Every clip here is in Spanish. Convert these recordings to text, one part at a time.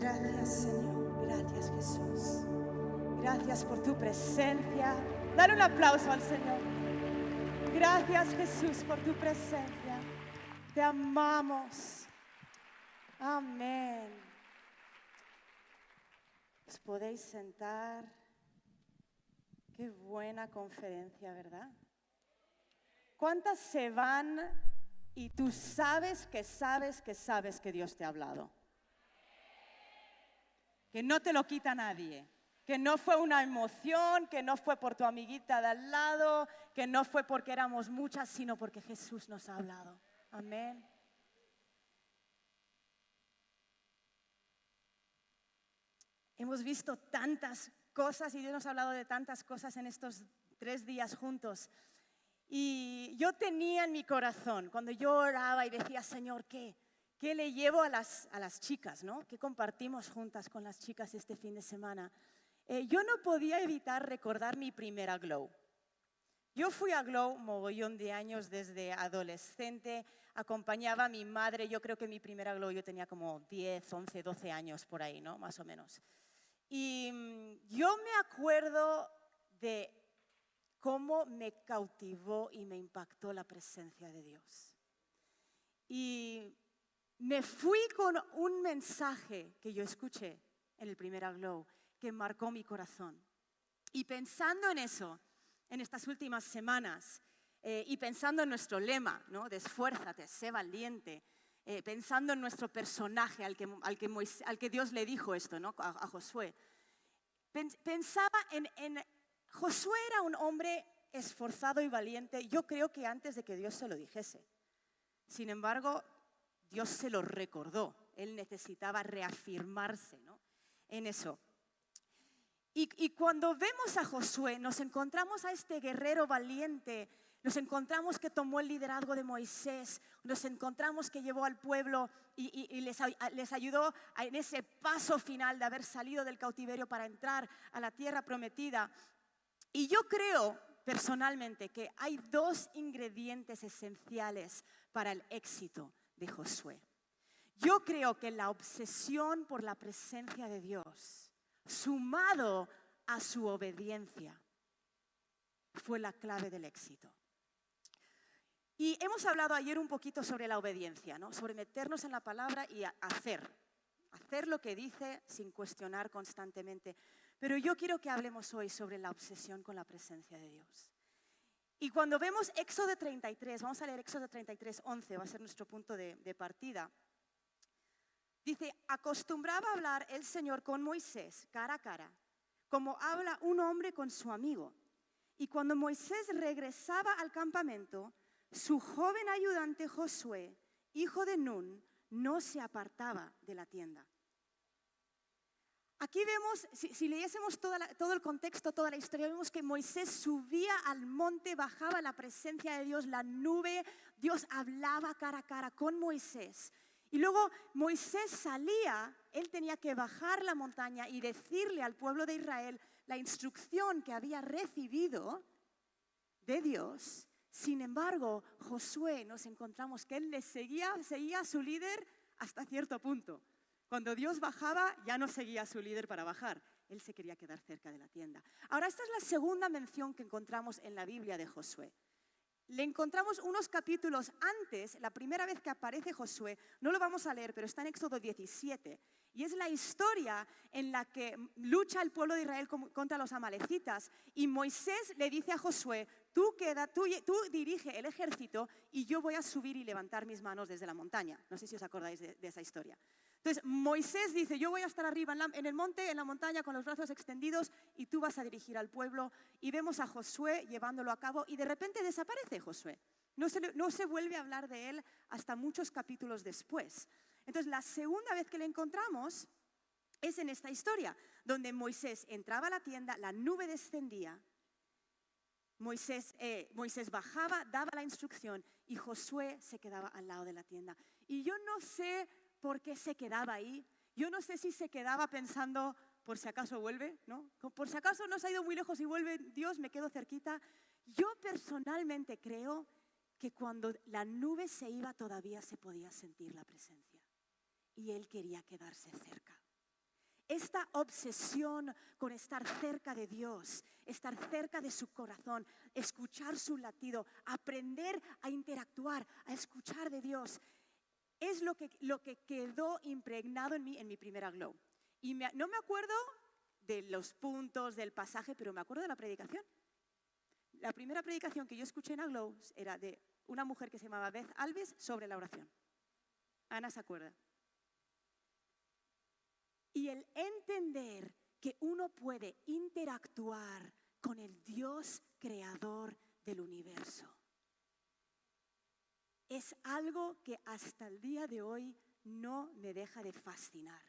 Gracias, Señor. Gracias, Jesús. Gracias por tu presencia. Dale un aplauso al Señor. Gracias, Jesús, por tu presencia. Te amamos. Amén. Os podéis sentar. Qué buena conferencia, ¿verdad? ¿Cuántas se van y tú sabes que Dios te ha hablado? Que no te lo quita nadie, que no fue una emoción, que no fue por tu amiguita de al lado, que no fue porque éramos muchas, sino porque Jesús nos ha hablado. Amén. Hemos visto tantas cosas y Dios nos ha hablado de tantas cosas en estos 3 días juntos. Y yo tenía en mi corazón, cuando yo oraba y decía, Señor, ¿qué le llevo a las chicas, ¿no? ¿Qué compartimos juntas con las chicas este fin de semana? Yo no podía evitar recordar mi primera Glow. Yo fui a Glow mogollón de años desde adolescente, acompañaba a mi madre, yo creo que mi primera Glow yo tenía como 10, 11, 12 años por ahí, ¿no? Más o menos. Y yo me acuerdo de cómo me cautivó y me impactó la presencia de Dios. Y me fui con un mensaje que yo escuché en el primer Glow que marcó mi corazón. Y pensando en eso, en estas últimas semanas, y pensando en nuestro lema, ¿no? De esfuérzate, sé valiente, pensando en nuestro personaje al que Dios le dijo esto, ¿no? A Josué, pensaba en Josué era un hombre esforzado y valiente, yo creo que antes de que Dios se lo dijese. Sin embargo, Dios se lo recordó, él necesitaba reafirmarse, ¿no? En eso. Y cuando vemos a Josué, nos encontramos a este guerrero valiente, nos encontramos que tomó el liderazgo de Moisés, nos encontramos que llevó al pueblo y les ayudó en ese paso final de haber salido del cautiverio para entrar a la tierra prometida. Y yo creo personalmente que hay 2 ingredientes esenciales para el éxito de Josué. Yo creo que la obsesión por la presencia de Dios, sumado a su obediencia, fue la clave del éxito. Y hemos hablado ayer un poquito sobre la obediencia, ¿no? Sobre meternos en la palabra y hacer lo que dice sin cuestionar constantemente. Pero yo quiero que hablemos hoy sobre la obsesión con la presencia de Dios. Y cuando vemos Éxodo 33, vamos a leer Éxodo 33, 11, va a ser nuestro punto de partida. Dice, acostumbraba a hablar el Señor con Moisés cara a cara, como habla un hombre con su amigo. Y cuando Moisés regresaba al campamento, su joven ayudante Josué, hijo de Nun, no se apartaba de la tienda. Aquí vemos, si leyésemos todo el contexto, toda la historia, vemos que Moisés subía al monte, bajaba la presencia de Dios, la nube, Dios hablaba cara a cara con Moisés. Y luego Moisés salía, él tenía que bajar la montaña y decirle al pueblo de Israel la instrucción que había recibido de Dios. Sin embargo, Josué, nos encontramos que él le seguía a su líder hasta cierto punto. Cuando Dios bajaba, ya no seguía a su líder para bajar. Él se quería quedar cerca de la tienda. Ahora, esta es la segunda mención que encontramos en la Biblia de Josué. Le encontramos unos capítulos antes, la primera vez que aparece Josué, no lo vamos a leer, pero está en Éxodo 17, y es la historia en la que lucha el pueblo de Israel contra los amalecitas, y Moisés le dice a Josué, tú dirige el ejército y yo voy a subir y levantar mis manos desde la montaña. No sé si os acordáis de esa historia. Entonces Moisés dice, yo voy a estar arriba en el monte, en la montaña, con los brazos extendidos, y tú vas a dirigir al pueblo. Y vemos a Josué llevándolo a cabo y de repente desaparece Josué. No se vuelve a hablar de él hasta muchos capítulos después. Entonces la segunda vez que le encontramos es en esta historia, donde Moisés entraba a la tienda, la nube descendía, Moisés bajaba, daba la instrucción y Josué se quedaba al lado de la tienda. Y yo no sé por qué se quedaba ahí. Yo no sé si se quedaba pensando, por si acaso vuelve, ¿no? Por si acaso no se ha ido muy lejos y vuelve Dios, me quedo cerquita. Yo personalmente creo que cuando la nube se iba todavía se podía sentir la presencia. Y él quería quedarse cerca. Esta obsesión con estar cerca de Dios, estar cerca de su corazón, escuchar su latido, aprender a interactuar, a escuchar de Dios, es lo que quedó impregnado en mí en mi primera Glow. Y no me acuerdo de los puntos del pasaje, pero me acuerdo de la predicación. La primera predicación que yo escuché en Glow era de una mujer que se llamaba Beth Alvis sobre la oración. Ana se acuerda. Y el entender que uno puede interactuar con el Dios creador del universo es algo que hasta el día de hoy no me deja de fascinar.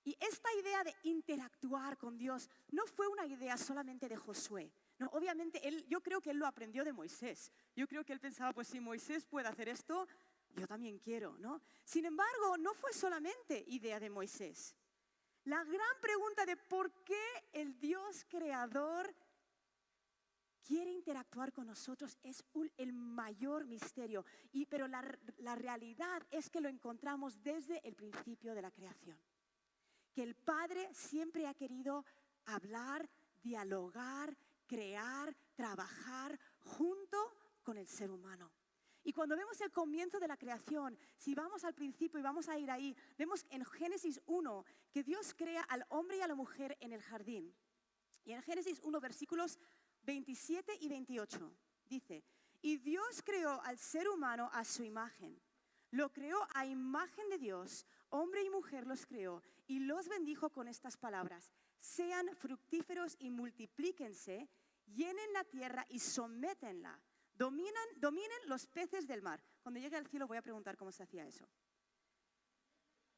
Y esta idea de interactuar con Dios no fue una idea solamente de Josué. No, obviamente, yo creo que él lo aprendió de Moisés. Yo creo que él pensaba, pues si Moisés puede hacer esto, yo también quiero, ¿no? Sin embargo, no fue solamente idea de Moisés. La gran pregunta de por qué el Dios creador quiere interactuar con nosotros es el mayor misterio. Pero la realidad es que lo encontramos desde el principio de la creación. Que el Padre siempre ha querido hablar, dialogar, crear, trabajar junto con el ser humano. Y cuando vemos el comienzo de la creación, si vamos al principio y vamos a ir ahí, vemos en Génesis 1 que Dios crea al hombre y a la mujer en el jardín. Y en Génesis 1, versículos 27 y 28, dice, y Dios creó al ser humano a su imagen. Lo creó a imagen de Dios, hombre y mujer los creó y los bendijo con estas palabras. Sean fructíferos y multiplíquense, llenen la tierra y sométenla. Dominen los peces del mar. Cuando llegue al cielo voy a preguntar cómo se hacía eso.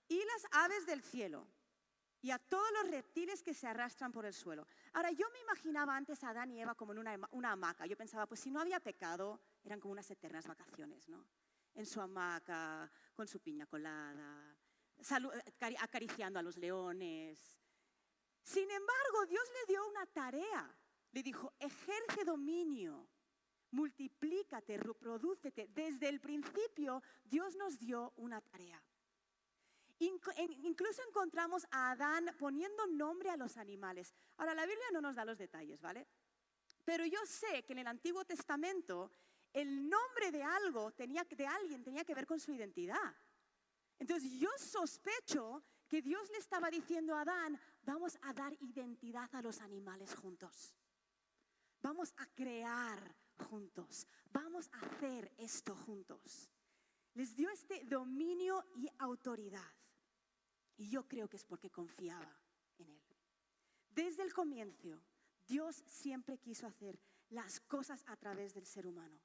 Y las aves del cielo y a todos los reptiles que se arrastran por el suelo. Ahora, yo me imaginaba antes a Adán y Eva como en una hamaca. Yo pensaba, pues si no había pecado, eran como unas eternas vacaciones, ¿no? En su hamaca, con su piña colada, acariciando a los leones. Sin embargo, Dios le dio una tarea. Le dijo, ejerce dominio, multiplícate, reprodúcete. Desde el principio, Dios nos dio una tarea. Incluso encontramos a Adán poniendo nombre a los animales. Ahora, la Biblia no nos da los detalles, ¿vale? Pero yo sé que en el Antiguo Testamento el nombre de alguien tenía que ver con su identidad. Entonces yo sospecho que Dios le estaba diciendo a Adán, vamos a dar identidad a los animales juntos. Vamos a crear juntos. Vamos a hacer esto juntos. Les dio este dominio y autoridad. Y yo creo que es porque confiaba en él. Desde el comienzo, Dios siempre quiso hacer las cosas a través del ser humano.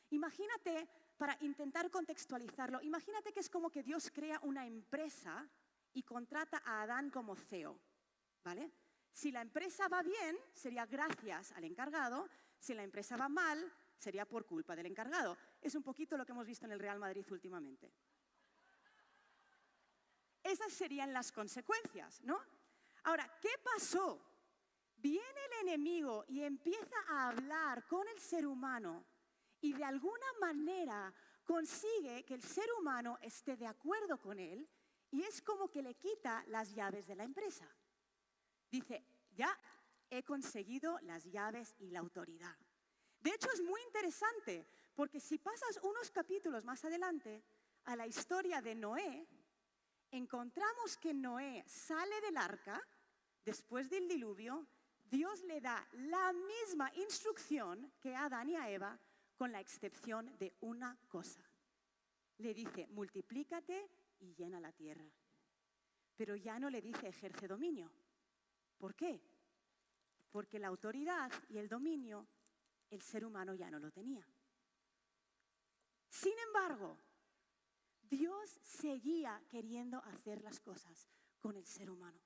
Imagínate, para intentar contextualizarlo, imagínate que es como que Dios crea una empresa y contrata a Adán como CEO, ¿vale? Si la empresa va bien, sería gracias al encargado. Si la empresa va mal, sería por culpa del encargado. Es un poquito lo que hemos visto en el Real Madrid últimamente. Esas serían las consecuencias, ¿no? Ahora, ¿qué pasó? Viene el enemigo y empieza a hablar con el ser humano y de alguna manera consigue que el ser humano esté de acuerdo con él y es como que le quita las llaves de la empresa. Dice, ya he conseguido las llaves y la autoridad. De hecho, es muy interesante porque si pasas unos capítulos más adelante a la historia de Noé, encontramos que Noé sale del arca después del diluvio. Dios le da la misma instrucción que a Adán y a Eva, con la excepción de una cosa. Le dice, multiplícate y llena la tierra. Pero ya no le dice, ejerce dominio. ¿Por qué? Porque la autoridad y el dominio, el ser humano ya no lo tenía. Sin embargo, Dios seguía queriendo hacer las cosas con el ser humano.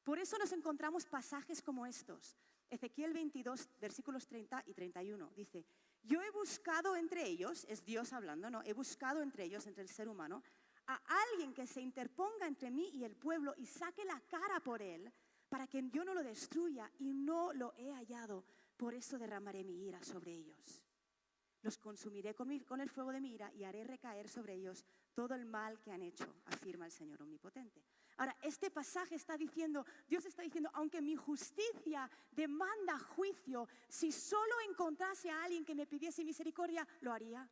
Por eso nos encontramos pasajes como estos. Ezequiel 22, versículos 30 y 31, dice, yo he buscado entre ellos, es Dios hablando, ¿no? He buscado entre ellos, entre el ser humano, a alguien que se interponga entre mí y el pueblo y saque la cara por él, para que yo no lo destruya, y no lo he hallado. Por eso derramaré mi ira sobre ellos. Los consumiré con el fuego de mi ira y haré recaer sobre ellos todo el mal que han hecho, afirma el Señor Omnipotente. Ahora, este pasaje está diciendo, Dios está diciendo, aunque mi justicia demanda juicio, si solo encontrase a alguien que me pidiese misericordia, lo haría.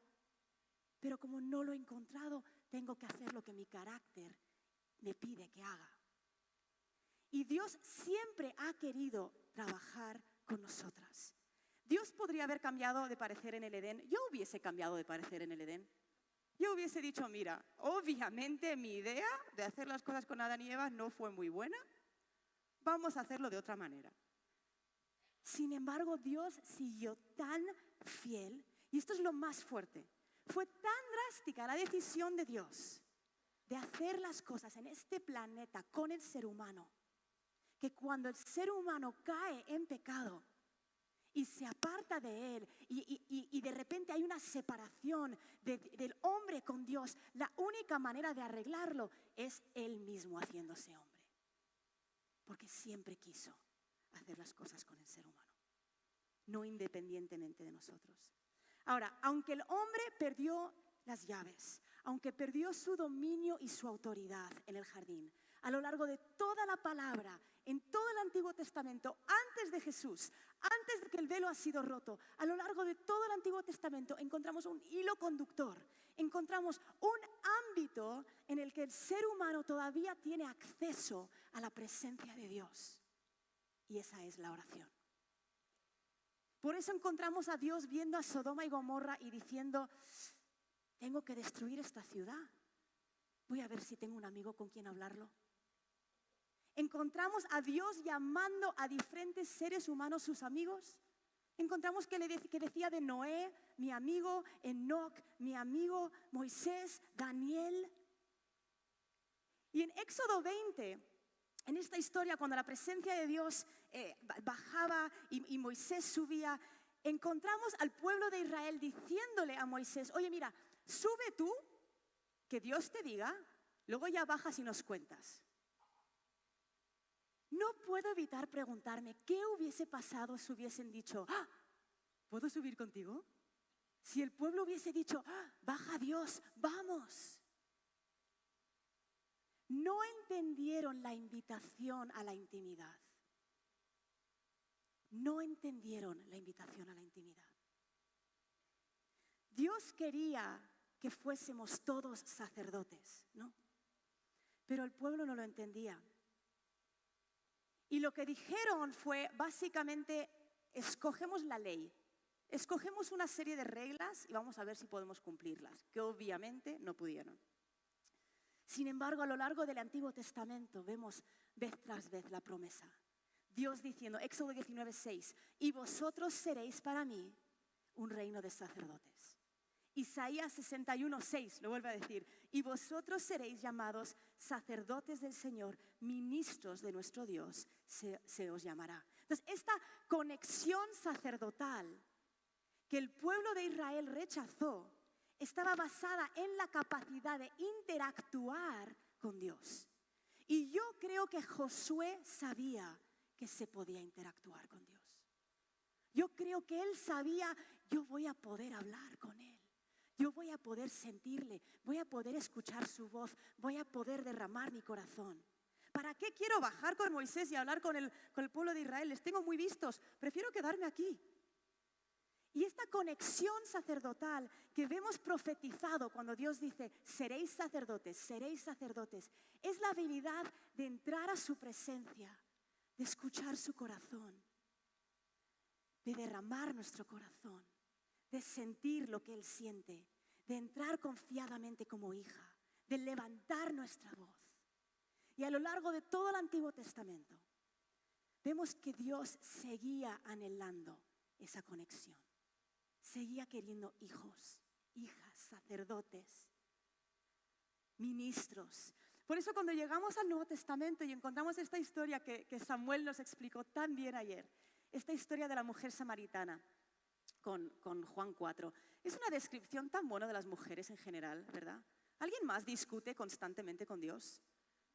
Pero como no lo he encontrado, tengo que hacer lo que mi carácter me pide que haga. Y Dios siempre ha querido trabajar con nosotras. Dios podría haber cambiado de parecer en el Edén. Yo hubiese cambiado de parecer en el Edén. Yo hubiese dicho, mira, obviamente mi idea de hacer las cosas con Adán y Eva no fue muy buena. Vamos a hacerlo de otra manera. Sin embargo, Dios siguió tan fiel, y esto es lo más fuerte. Fue tan drástica la decisión de Dios de hacer las cosas en este planeta con el ser humano, que cuando el ser humano cae en pecado y se aparta de él y de repente hay una separación del hombre con Dios, la única manera de arreglarlo es él mismo haciéndose hombre. Porque siempre quiso hacer las cosas con el ser humano, no independientemente de nosotros. Ahora, aunque el hombre perdió las llaves, aunque perdió su dominio y su autoridad en el jardín, a lo largo de toda la palabra, en todo el Antiguo Testamento, antes de Jesús, antes de que el velo ha sido roto, a lo largo de todo el Antiguo Testamento encontramos un hilo conductor, encontramos un ámbito en el que el ser humano todavía tiene acceso a la presencia de Dios. Y esa es la oración. Por eso encontramos a Dios viendo a Sodoma y Gomorra y diciendo, tengo que destruir esta ciudad. Voy a ver si tengo un amigo con quien hablarlo. Encontramos a Dios llamando a diferentes seres humanos sus amigos. Encontramos que decía de Noé, mi amigo, Enoc, mi amigo, Moisés, Daniel. Y en Éxodo 20, en esta historia, cuando la presencia de Dios bajaba y Moisés subía, encontramos al pueblo de Israel diciéndole a Moisés, oye, mira, sube tú, que Dios te diga, luego ya bajas y nos cuentas. No puedo evitar preguntarme, ¿qué hubiese pasado si hubiesen dicho, ¿puedo subir contigo? Si el pueblo hubiese dicho, baja Dios, vamos. No entendieron la invitación a la intimidad. No entendieron la invitación a la intimidad. Dios quería que fuésemos todos sacerdotes, ¿no? Pero el pueblo no lo entendía. Y lo que dijeron fue, básicamente, escogemos la ley, escogemos una serie de reglas y vamos a ver si podemos cumplirlas, que obviamente no pudieron. Sin embargo, a lo largo del Antiguo Testamento vemos vez tras vez la promesa. Dios diciendo, Éxodo 19:6, y vosotros seréis para mí un reino de sacerdotes. Isaías 61:6 lo vuelve a decir, y vosotros seréis llamados sacerdotes del Señor, ministros de nuestro Dios, se os llamará. Entonces, esta conexión sacerdotal que el pueblo de Israel rechazó, estaba basada en la capacidad de interactuar con Dios. Y yo creo que Josué sabía que se podía interactuar con Dios. Yo creo que él sabía, yo voy a poder hablar con él. Yo voy a poder sentirle, voy a poder escuchar su voz, voy a poder derramar mi corazón. ¿Para qué quiero bajar con Moisés y hablar con el pueblo de Israel? Les tengo muy vistos, prefiero quedarme aquí. Y esta conexión sacerdotal que vemos profetizado cuando Dios dice, seréis sacerdotes, es la habilidad de entrar a su presencia, de escuchar su corazón, de derramar nuestro corazón, de sentir lo que Él siente, de entrar confiadamente como hija, de levantar nuestra voz. Y a lo largo de todo el Antiguo Testamento, vemos que Dios seguía anhelando esa conexión. Seguía queriendo hijos, hijas, sacerdotes, ministros. Por eso cuando llegamos al Nuevo Testamento y encontramos esta historia que Samuel nos explicó tan bien ayer, esta historia de la mujer samaritana con Juan 4, es una descripción tan buena de las mujeres en general, ¿verdad? ¿Alguien más discute constantemente con Dios?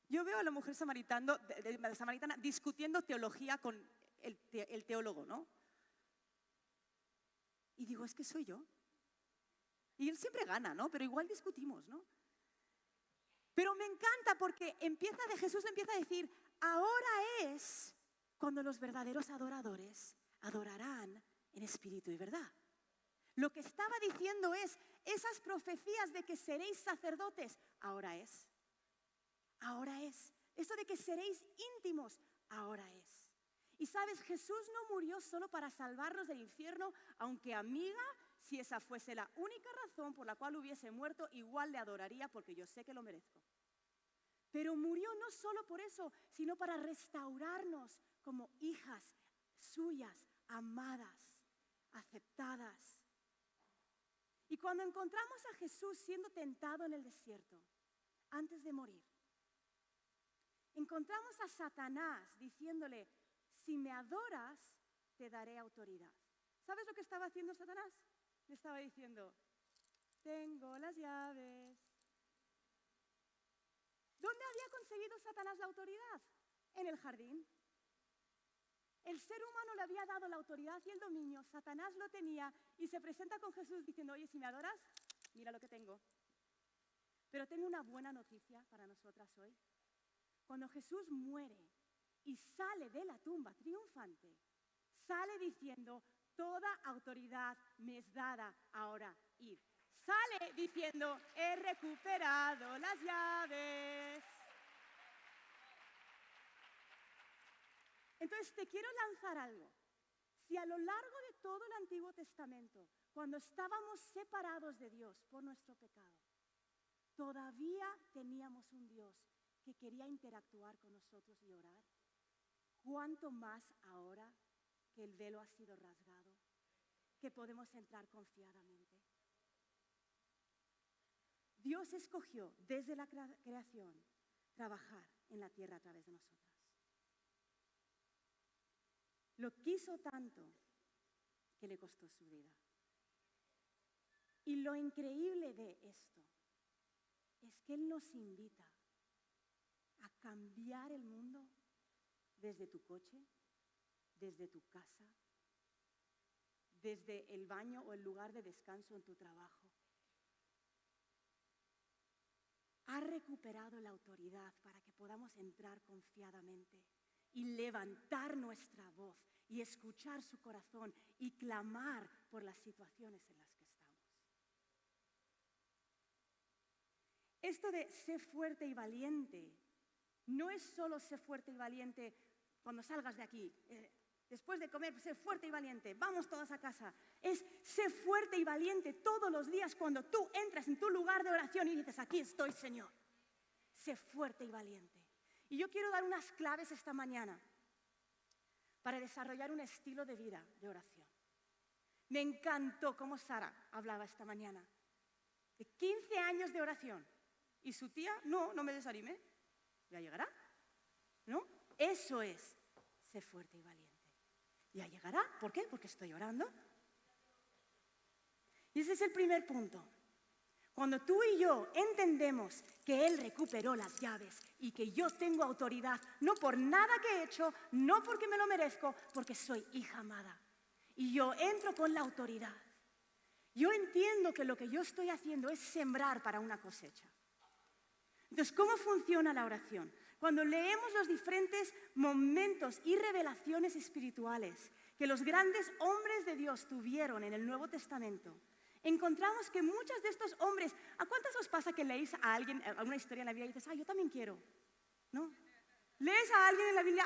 Yo veo a la mujer samaritana discutiendo teología con el teólogo, ¿no? Y digo, es que soy yo. Y él siempre gana, ¿no? Pero igual discutimos, ¿no? Pero me encanta porque Jesús le empieza a decir, ahora es cuando los verdaderos adoradores adorarán en espíritu y verdad. Lo que estaba diciendo es, esas profecías de que seréis sacerdotes, ahora es. Ahora es. Eso de que seréis íntimos, ahora es. Y sabes, Jesús no murió solo para salvarnos del infierno, aunque amiga, si esa fuese la única razón por la cual hubiese muerto, igual le adoraría porque yo sé que lo merezco. Pero murió no solo por eso, sino para restaurarnos como hijas suyas, amadas, aceptadas. Y cuando encontramos a Jesús siendo tentado en el desierto, antes de morir, encontramos a Satanás diciéndole, si me adoras, te daré autoridad. ¿Sabes lo que estaba haciendo Satanás? Le estaba diciendo, tengo las llaves. ¿Dónde había conseguido Satanás la autoridad? En el jardín. El ser humano le había dado la autoridad y el dominio, Satanás lo tenía y se presenta con Jesús diciendo, oye, si me adoras, mira lo que tengo. Pero tengo una buena noticia para nosotras hoy. Cuando Jesús muere y sale de la tumba triunfante, sale diciendo, toda autoridad me es dada, ahora id. Sale diciendo, he recuperado las llaves. Entonces te quiero lanzar algo. Si a lo largo de todo el Antiguo Testamento, cuando estábamos separados de Dios por nuestro pecado, todavía teníamos un Dios que quería interactuar con nosotros y orar, ¿cuánto más ahora que el velo ha sido rasgado, que podemos entrar confiadamente? Dios escogió desde la creación trabajar en la tierra a través de nosotras. Lo quiso tanto que le costó su vida. Y lo increíble de esto es que Él nos invita a cambiar el mundo desde tu coche, desde tu casa, desde el baño o el lugar de descanso en tu trabajo. Ha recuperado la autoridad para que podamos entrar confiadamente y levantar nuestra voz y escuchar su corazón y clamar por las situaciones en las que estamos. Esto de ser fuerte y valiente no es solo ser fuerte y valiente cuando salgas de aquí. Después de comer, sé fuerte y valiente, vamos todas a casa. Es ser fuerte y valiente todos los días cuando tú entras en tu lugar de oración y dices, aquí estoy, Señor. Sé fuerte y valiente. Y yo quiero dar unas claves esta mañana para desarrollar un estilo de vida de oración. Me encantó cómo Sara hablaba esta mañana. De 15 años de oración. Y su tía, no me desanime. ¿Ya llegará? ¿No? Eso es ser fuerte y valiente. ¿Ya llegará? ¿Por qué? Porque estoy orando. Y ese es el primer punto. Cuando tú y yo entendemos que Él recuperó las llaves y que yo tengo autoridad, no por nada que he hecho, no porque me lo merezco, porque soy hija amada. Y yo entro con la autoridad. Yo entiendo que lo que yo estoy haciendo es sembrar para una cosecha. Entonces, ¿cómo funciona la oración? Cuando leemos los diferentes momentos y revelaciones espirituales que los grandes hombres de Dios tuvieron en el Nuevo Testamento, encontramos que muchos de estos hombres, ¿a cuántas os pasa que leéis a alguien, alguna historia en la Biblia y dices, yo también quiero? ¿No? Lees a alguien en la Biblia,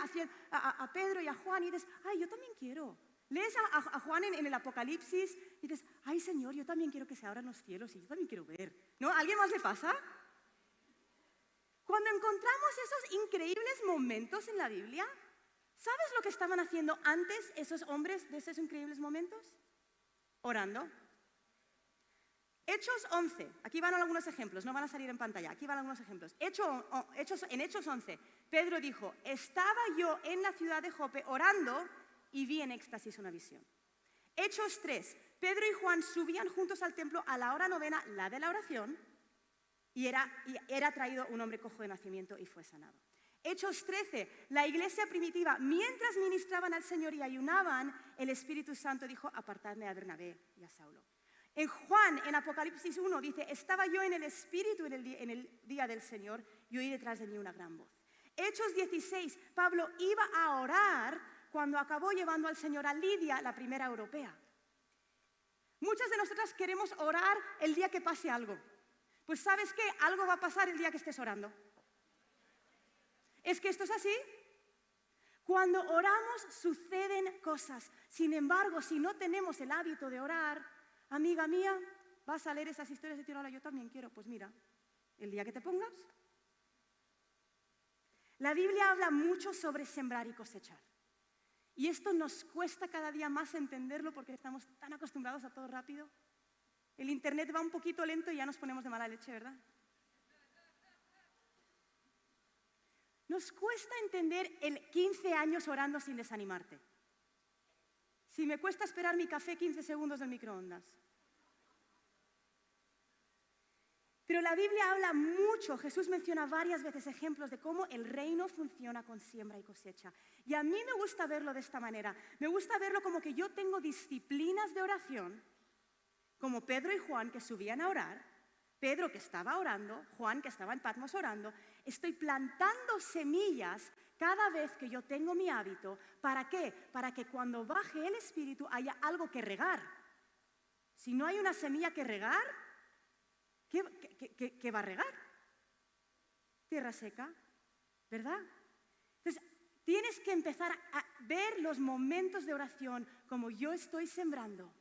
a Pedro y a Juan y dices, yo también quiero. Lees a Juan en el Apocalipsis y dices, Señor, yo también quiero que se abran los cielos y yo también quiero ver. ¿No? ¿A alguien más le pasa? Cuando encontramos esos increíbles momentos en la Biblia, ¿sabes lo que estaban haciendo antes esos hombres de esos increíbles momentos? Orando. Hechos 11, aquí van algunos ejemplos, no van a salir en pantalla, aquí van algunos ejemplos. En Hechos 11, Pedro dijo, estaba yo en la ciudad de Jope orando y vi en éxtasis una visión. Hechos 3, Pedro y Juan subían juntos al templo a la hora novena, la de la oración, y era traído un hombre cojo de nacimiento y fue sanado. Hechos 13, la iglesia primitiva, mientras ministraban al Señor y ayunaban, el Espíritu Santo dijo, apartadme a Bernabé y a Saulo. En Juan, en Apocalipsis 1, dice, estaba yo en el Espíritu en el día del Señor y oí detrás de mí una gran voz. Hechos 16, Pablo iba a orar cuando acabó llevando al Señor a Lidia, la primera europea. Muchas de nosotras queremos orar el día que pase algo. Pues ¿sabes qué? Algo va a pasar el día que estés orando. ¿Es que esto es así? Cuando oramos suceden cosas. Sin embargo, si no tenemos el hábito de orar, amiga mía, vas a leer esas historias y decir, hola, yo también quiero. Pues mira, el día que te pongas. La Biblia habla mucho sobre sembrar y cosechar. Y esto nos cuesta cada día más entenderlo porque estamos tan acostumbrados a todo rápido. El internet va un poquito lento y ya nos ponemos de mala leche, ¿verdad? Nos cuesta entender el 15 años orando sin desanimarte. Si me cuesta esperar mi café 15 segundos del microondas. Pero la Biblia habla mucho, Jesús menciona varias veces ejemplos de cómo el reino funciona con siembra y cosecha. Y a mí me gusta verlo de esta manera. Me gusta verlo como que yo tengo disciplinas de oración, como Pedro y Juan que subían a orar, Pedro que estaba orando, Juan que estaba en Patmos orando. Estoy plantando semillas cada vez que yo tengo mi hábito. ¿Para qué? Para que cuando baje el Espíritu haya algo que regar. Si no hay una semilla que regar, ¿qué va a regar? Tierra seca, ¿verdad? Entonces, tienes que empezar a ver los momentos de oración como yo estoy sembrando.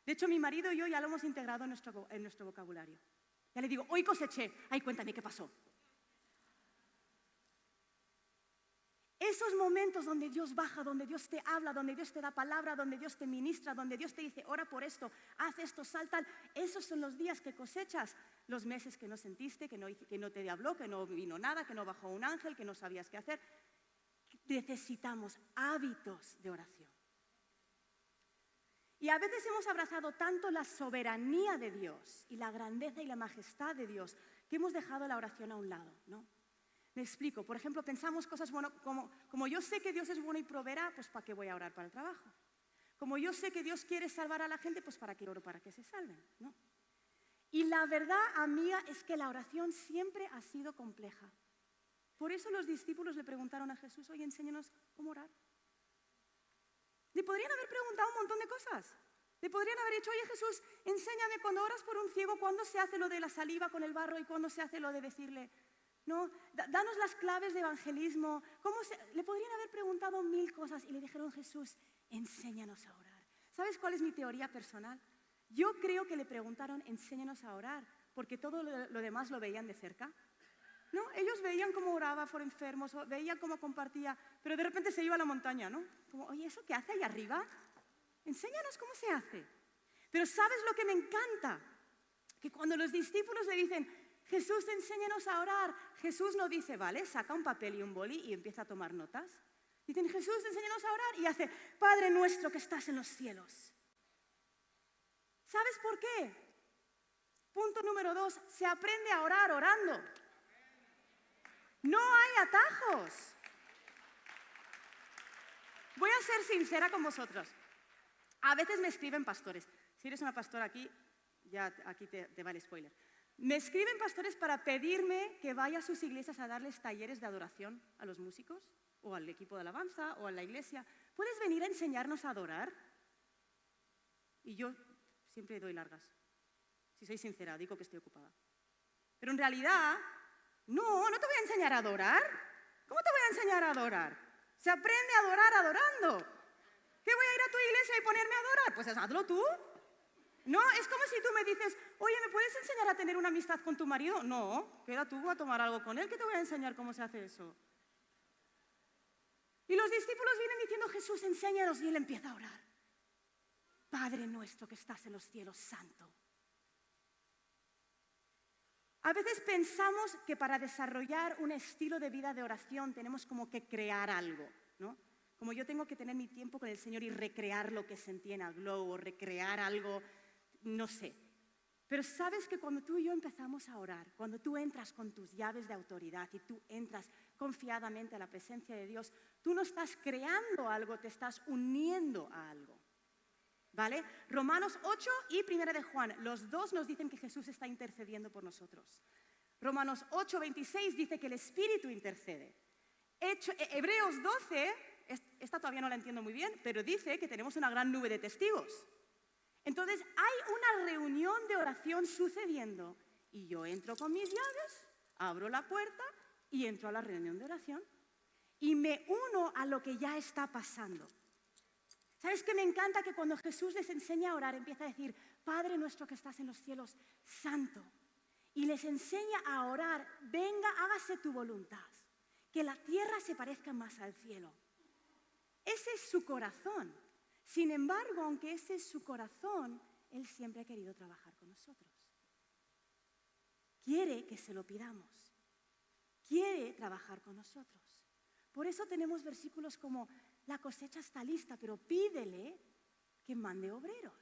De hecho, mi marido y yo ya lo hemos integrado en nuestro vocabulario. Ya le digo, hoy coseché. Ay, cuéntame, ¿qué pasó? Esos momentos donde Dios baja, donde Dios te habla, donde Dios te da palabra, donde Dios te ministra, donde Dios te dice, ora por esto, haz esto, salta. Esos son los días que cosechas. Los meses que no sentiste, que no te habló, que no vino nada, que no bajó un ángel, que no sabías qué hacer. Necesitamos hábitos de oración. Y a veces hemos abrazado tanto la soberanía de Dios y la grandeza y la majestad de Dios que hemos dejado la oración a un lado, ¿no? Me explico. Por ejemplo, pensamos cosas como yo sé que Dios es bueno y proveerá, pues ¿para qué voy a orar para el trabajo? Como yo sé que Dios quiere salvar a la gente, pues ¿para qué oro para que se salven? ¿No? Y la verdad, amiga, es que la oración siempre ha sido compleja. Por eso los discípulos le preguntaron a Jesús, oye, enséñanos cómo orar. Le podrían haber preguntado un montón de cosas. Le podrían haber dicho, oye Jesús, enséñame cuando oras por un ciego, cuándo se hace lo de la saliva con el barro y cuándo se hace lo de decirle, no, danos las claves de evangelismo. Le podrían haber preguntado 1000 cosas y le dijeron, Jesús, enséñanos a orar. ¿Sabes cuál es mi teoría personal? Yo creo que le preguntaron, enséñanos a orar, porque todo lo demás lo veían de cerca. ¿No? Ellos veían cómo oraba por enfermos, veían cómo compartía, pero de repente se iba a la montaña, ¿no? Como, oye, ¿eso qué hace ahí arriba? Enséñanos cómo se hace. Pero ¿sabes lo que me encanta? Que cuando los discípulos le dicen, Jesús, enséñanos a orar, Jesús no dice, vale, saca un papel y un boli y empieza a tomar notas. Dicen, Jesús, enséñanos a orar y hace, Padre nuestro que estás en los cielos. ¿Sabes por qué? Punto número 2, se aprende a orar orando. No hay atajos. Voy a ser sincera con vosotros. A veces me escriben pastores. Si eres una pastora aquí, ya aquí te va el spoiler. Me escriben pastores para pedirme que vaya a sus iglesias a darles talleres de adoración a los músicos o al equipo de alabanza o a la iglesia. ¿Puedes venir a enseñarnos a adorar? Y yo siempre doy largas. Si soy sincera, digo que estoy ocupada. Pero en realidad, no te voy a enseñar a adorar. ¿Cómo te voy a enseñar a adorar? Se aprende a adorar adorando. ¿Qué voy a ir a tu iglesia y ponerme a adorar? Pues hazlo tú. No, es como si tú me dices, oye, ¿me puedes enseñar a tener una amistad con tu marido? No, queda tú a tomar algo con él, que te voy a enseñar cómo se hace eso. Y los discípulos vienen diciendo, Jesús, enséñanos, y él empieza a orar. Padre nuestro que estás en los cielos, santo. A veces pensamos que para desarrollar un estilo de vida de oración tenemos como que crear algo, ¿no? Como yo tengo que tener mi tiempo con el Señor y recrear lo que sentí en Aglow o recrear algo, no sé. Pero sabes que cuando tú y yo empezamos a orar, cuando tú entras con tus llaves de autoridad y tú entras confiadamente a la presencia de Dios, tú no estás creando algo, te estás uniendo a algo. ¿vale? Romanos 8 y Primera de Juan, los dos nos dicen que Jesús está intercediendo por nosotros. Romanos 8, 26 dice que el Espíritu intercede. Hebreos 12, esta todavía no la entiendo muy bien, pero dice que tenemos una gran nube de testigos. Entonces hay una reunión de oración sucediendo y yo entro con mis llaves, abro la puerta y entro a la reunión de oración y me uno a lo que ya está pasando. ¿Sabes qué me encanta? Que cuando Jesús les enseña a orar, empieza a decir, Padre nuestro que estás en los cielos, santo. Y les enseña a orar, venga, hágase tu voluntad. Que la tierra se parezca más al cielo. Ese es su corazón. Sin embargo, aunque ese es su corazón, Él siempre ha querido trabajar con nosotros. Quiere que se lo pidamos. Quiere trabajar con nosotros. Por eso tenemos versículos como, la cosecha está lista, pero pídele que mande obreros.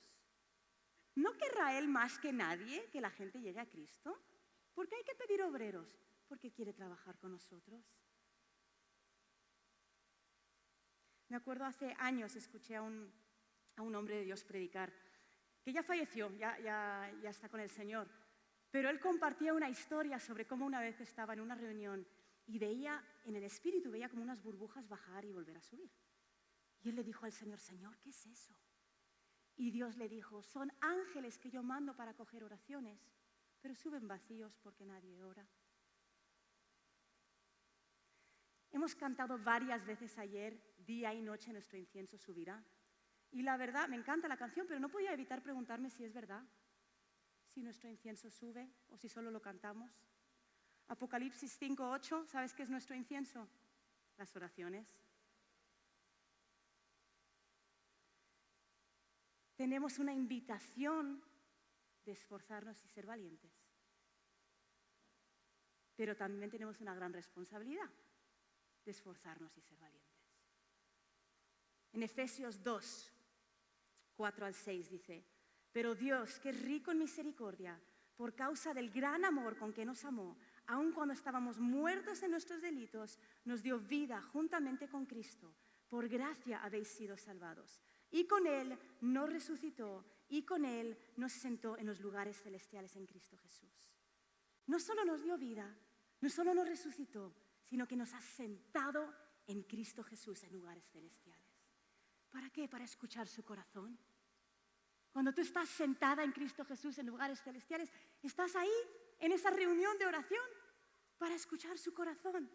¿No querrá Él más que nadie que la gente llegue a Cristo? ¿Por qué hay que pedir obreros? Porque quiere trabajar con nosotros. Me acuerdo hace años escuché a un hombre de Dios predicar, que ya falleció, ya está con el Señor, pero él compartía una historia sobre cómo una vez estaba en una reunión y veía en el espíritu, veía como unas burbujas bajar y volver a subir. Y él le dijo al Señor, Señor, ¿qué es eso? Y Dios le dijo, son ángeles que yo mando para coger oraciones, pero suben vacíos porque nadie ora. Hemos cantado varias veces ayer, día y noche nuestro incienso subirá. Y la verdad, me encanta la canción, pero no podía evitar preguntarme si es verdad, si nuestro incienso sube o si solo lo cantamos. Apocalipsis 5:8, ¿sabes qué es nuestro incienso? Las oraciones. Tenemos una invitación de esforzarnos y ser valientes, pero también tenemos una gran responsabilidad de esforzarnos y ser valientes. En Efesios 2, 4 al 6 dice, pero Dios, que es rico en misericordia, por causa del gran amor con que nos amó, aun cuando estábamos muertos en nuestros delitos, nos dio vida juntamente con Cristo. Por gracia habéis sido salvados. Y con Él nos resucitó y con Él nos sentó en los lugares celestiales en Cristo Jesús. No solo nos dio vida, no solo nos resucitó, sino que nos ha sentado en Cristo Jesús en lugares celestiales. ¿Para qué? Para escuchar su corazón. Cuando tú estás sentada en Cristo Jesús en lugares celestiales, estás ahí en esa reunión de oración para escuchar su corazón.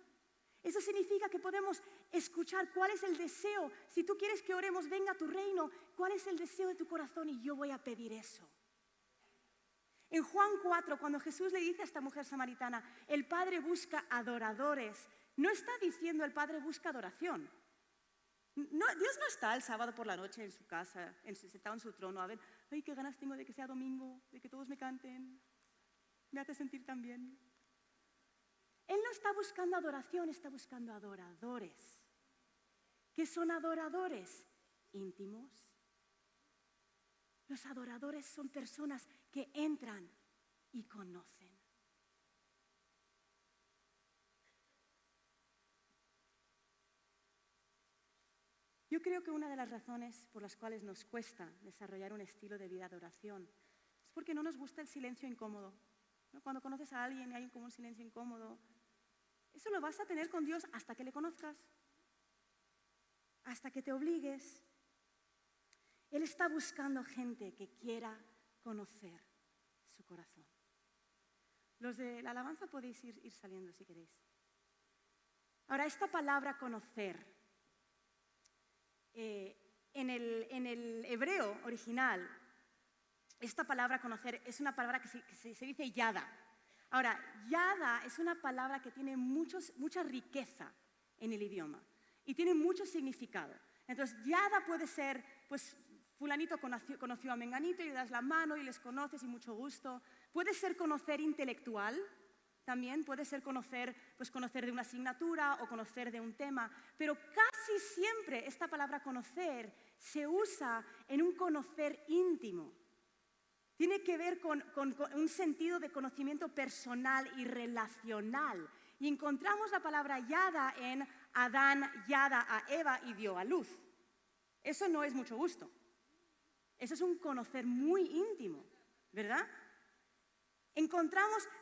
Eso significa que podemos escuchar cuál es el deseo. Si tú quieres que oremos, venga a tu reino, ¿cuál es el deseo de tu corazón? Y yo voy a pedir eso. En Juan 4, cuando Jesús le dice a esta mujer samaritana, el Padre busca adoradores, no está diciendo el Padre busca adoración. No, Dios no está el sábado por la noche en su casa, sentado en su trono, a ver, ay, qué ganas tengo de que sea domingo, de que todos me canten, me hace sentir tan bien. Él no está buscando adoración, está buscando adoradores. ¿Qué son adoradores? Íntimos. Los adoradores son personas que entran y conocen. Yo creo que una de las razones por las cuales nos cuesta desarrollar un estilo de vida de oración es porque no nos gusta el silencio incómodo. ¿No? Cuando conoces a alguien y hay como un silencio incómodo, eso lo vas a tener con Dios hasta que le conozcas, hasta que te obligues. Él está buscando gente que quiera conocer su corazón. Los de la alabanza podéis ir saliendo si queréis. Ahora, esta palabra conocer, en el hebreo original, esta palabra conocer es una palabra que se dice yada. Ahora, yada es una palabra que tiene mucha riqueza en el idioma y tiene mucho significado. Entonces, yada puede ser, pues, fulanito conoció a menganito y le das la mano y les conoces y mucho gusto. Puede ser conocer intelectual, también puede ser conocer de una asignatura o conocer de un tema, pero casi siempre esta palabra conocer se usa en un conocer íntimo. Tiene que ver con un sentido de conocimiento personal y relacional. Y encontramos la palabra yada en Adán, yada a Eva y dio a luz. Eso no es mucho gusto. Eso es un conocer muy íntimo, ¿verdad?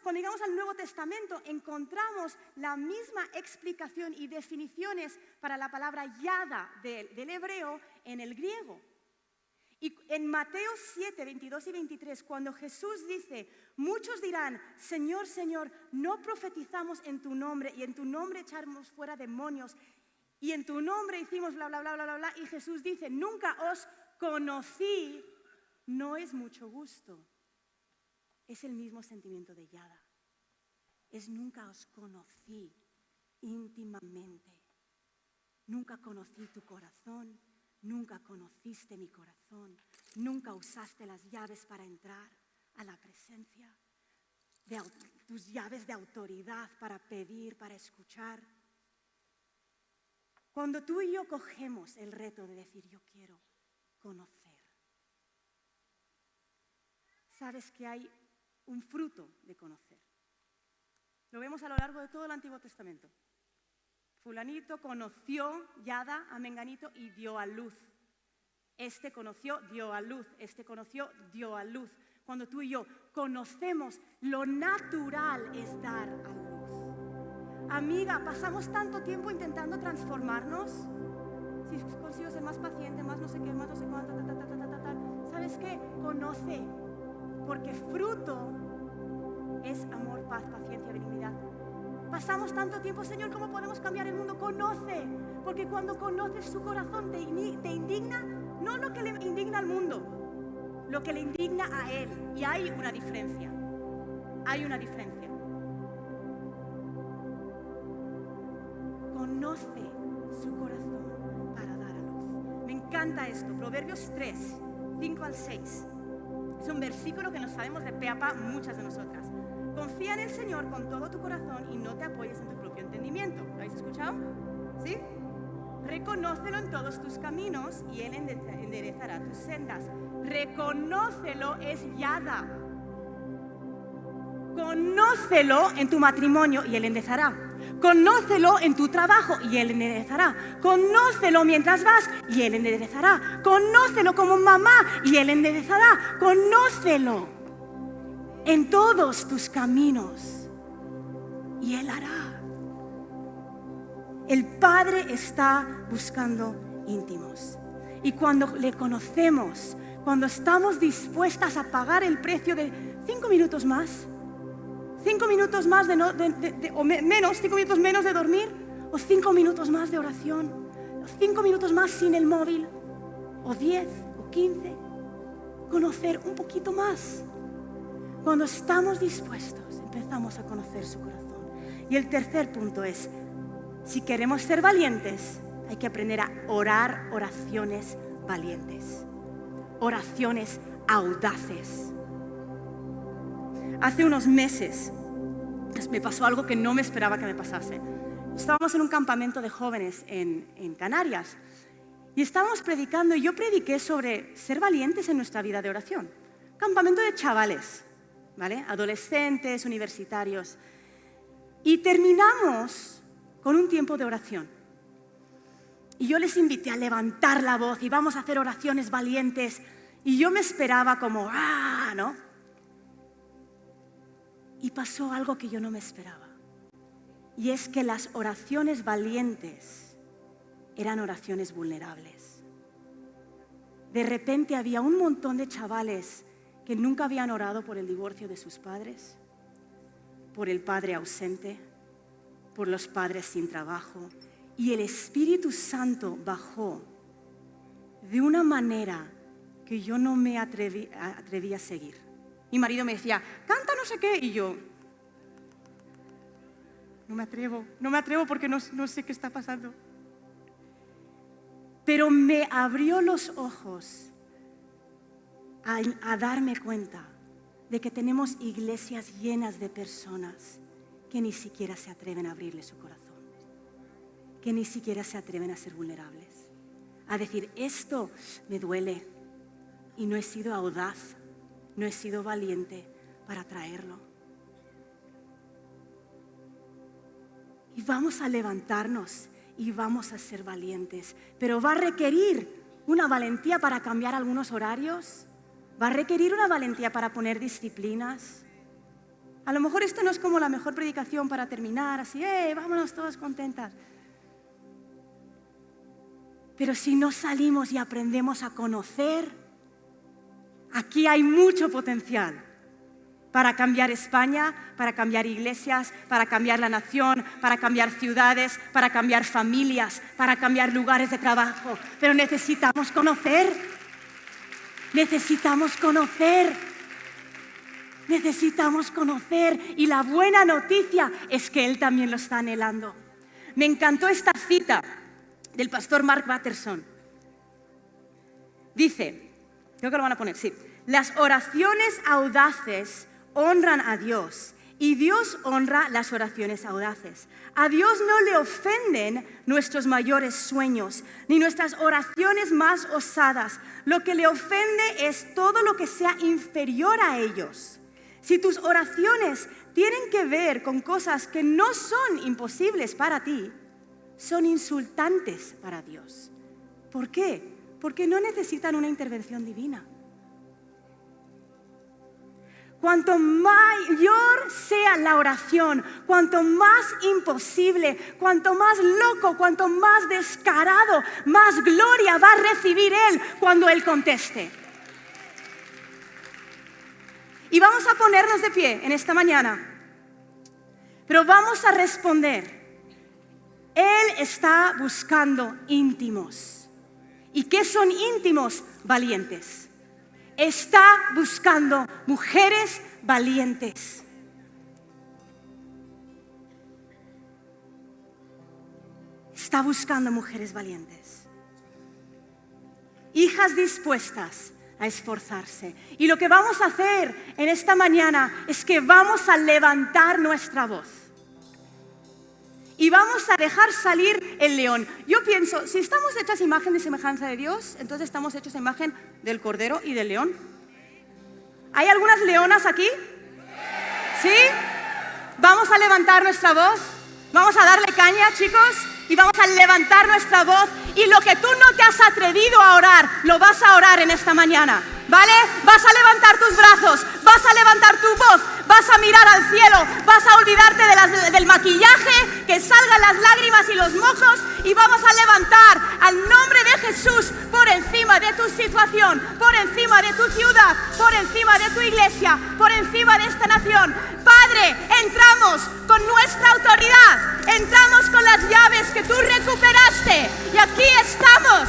Cuando llegamos al Nuevo Testamento, encontramos la misma explicación y definiciones para la palabra yada del hebreo en el griego. Y en Mateo 7, 22 y 23, cuando Jesús dice, muchos dirán, Señor, Señor, no profetizamos en tu nombre y en tu nombre echamos fuera demonios y en tu nombre hicimos bla, bla, bla, bla, bla, bla. Y Jesús dice, nunca os conocí, no es mucho gusto. Es el mismo sentimiento de yada. Es nunca os conocí íntimamente. Nunca conocí tu corazón. Nunca conociste mi corazón, nunca usaste las llaves para entrar a la presencia, tus llaves de autoridad para pedir, para escuchar. Cuando tú y yo cogemos el reto de decir, yo quiero conocer, sabes que hay un fruto de conocer. Lo vemos a lo largo de todo el Antiguo Testamento. Fulanito conoció Yada a Menganito y dio a luz. Este conoció, dio a luz. Este conoció, dio a luz. Cuando tú y yo conocemos, lo natural es dar a luz. Amiga, pasamos tanto tiempo intentando transformarnos. Si consigo ser más paciente, más no sé qué, más no sé cuánto, ¿sabes qué? Conoce. Porque fruto es amor, paz, paciencia, benignidad. Pasamos tanto tiempo, Señor, ¿cómo podemos cambiar el mundo? Conoce, porque cuando conoces su corazón te indigna, no lo que le indigna al mundo, lo que le indigna a Él. Y hay una diferencia, hay una diferencia. Conoce su corazón para dar a luz. Me encanta esto, Proverbios 3, 5 al 6. Es un versículo que nos sabemos de pe a pa muchas de nosotras. Confía en el Señor con todo tu corazón y no te apoyes en tu propio entendimiento. ¿Lo habéis escuchado? ¿Sí? Reconócelo en todos tus caminos y Él enderezará tus sendas. Reconócelo es yada. Conócelo en tu matrimonio y Él enderezará. Conócelo en tu trabajo y Él enderezará. Conócelo mientras vas y Él enderezará. Conócelo como mamá y Él enderezará. Conócelo en todos tus caminos y Él hará. El Padre está buscando íntimos. Y cuando le conocemos, cuando estamos dispuestas a pagar el precio de 5 minutos más, 5 minutos más o menos, 5 minutos menos de dormir, o 5 minutos más de oración, o 5 minutos más sin el móvil, o 10 o 15, conocer un poquito más. Cuando estamos dispuestos, empezamos a conocer su corazón. Y el tercer punto es, si queremos ser valientes, hay que aprender a orar oraciones valientes, oraciones audaces. Hace unos meses me pasó algo que no me esperaba que me pasase. Estábamos en un campamento de jóvenes en Canarias y estábamos predicando y yo prediqué sobre ser valientes en nuestra vida de oración. Campamento de chavales, ¿vale? Adolescentes, universitarios. Y terminamos con un tiempo de oración. Y yo les invité a levantar la voz y vamos a hacer oraciones valientes. Y yo me esperaba como, ¿no? Y pasó algo que yo no me esperaba. Y es que las oraciones valientes eran oraciones vulnerables. De repente había un montón de chavales que nunca habían orado por el divorcio de sus padres, por el padre ausente, por los padres sin trabajo. Y el Espíritu Santo bajó de una manera que yo no me atreví a seguir. Mi marido me decía, canta no sé qué, y yo, no me atrevo porque no sé qué está pasando. Pero me abrió los ojos a darme cuenta de que tenemos iglesias llenas de personas que ni siquiera se atreven a abrirle su corazón, que ni siquiera se atreven a ser vulnerables, a decir, esto me duele y no he sido audaz, no he sido valiente para traerlo. Y vamos a levantarnos y vamos a ser valientes, pero va a requerir una valentía para cambiar algunos horarios, va a requerir una valentía para poner disciplinas. A lo mejor esto no es como la mejor predicación para terminar, así, vámonos todos contentas. Pero si no salimos y aprendemos a conocer, aquí hay mucho potencial para cambiar España, para cambiar iglesias, para cambiar la nación, para cambiar ciudades, para cambiar familias, para cambiar lugares de trabajo. Pero necesitamos conocer. Necesitamos conocer. Necesitamos conocer. Y la buena noticia es que Él también lo está anhelando. Me encantó esta cita del pastor Mark Batterson. Dice, creo que lo van a poner, sí. Las oraciones audaces honran a Dios y Dios honra las oraciones audaces. A Dios no le ofenden nuestros mayores sueños ni nuestras oraciones más osadas. Lo que le ofende es todo lo que sea inferior a ellos. Si tus oraciones tienen que ver con cosas que no son imposibles para ti, son insultantes para Dios. ¿Por qué? Porque no necesitan una intervención divina. Cuanto mayor sea la oración, cuanto más imposible, cuanto más loco, cuanto más descarado, más gloria va a recibir Él cuando Él conteste. Y vamos a ponernos de pie en esta mañana, pero vamos a responder. Él está buscando íntimos. ¿Y qué son íntimos? Valientes. Está buscando mujeres valientes. Está buscando mujeres valientes. Hijas dispuestas a esforzarse. Y lo que vamos a hacer en esta mañana es que vamos a levantar nuestra voz. Y vamos a dejar salir el león. Yo pienso, si estamos hechas imagen y semejanza de Dios, entonces estamos hechos imagen del Cordero y del León. ¿Hay algunas leonas aquí? ¿Sí? Vamos a levantar nuestra voz. Vamos a darle caña, chicos. Y vamos a levantar nuestra voz. Y lo que tú no te has atrevido a orar, lo vas a orar en esta mañana. ¿Vale? Vas a levantar tus brazos, vas a levantar tu voz, vas a mirar al cielo, vas a olvidarte del maquillaje, que salgan las lágrimas y los mocos, y vamos a levantar al nombre de Jesús por encima de tu situación, por encima de tu ciudad, por encima de tu iglesia, por encima de esta nación. Padre, entramos con nuestra autoridad, entramos con las llaves que tú recuperaste, y aquí estamos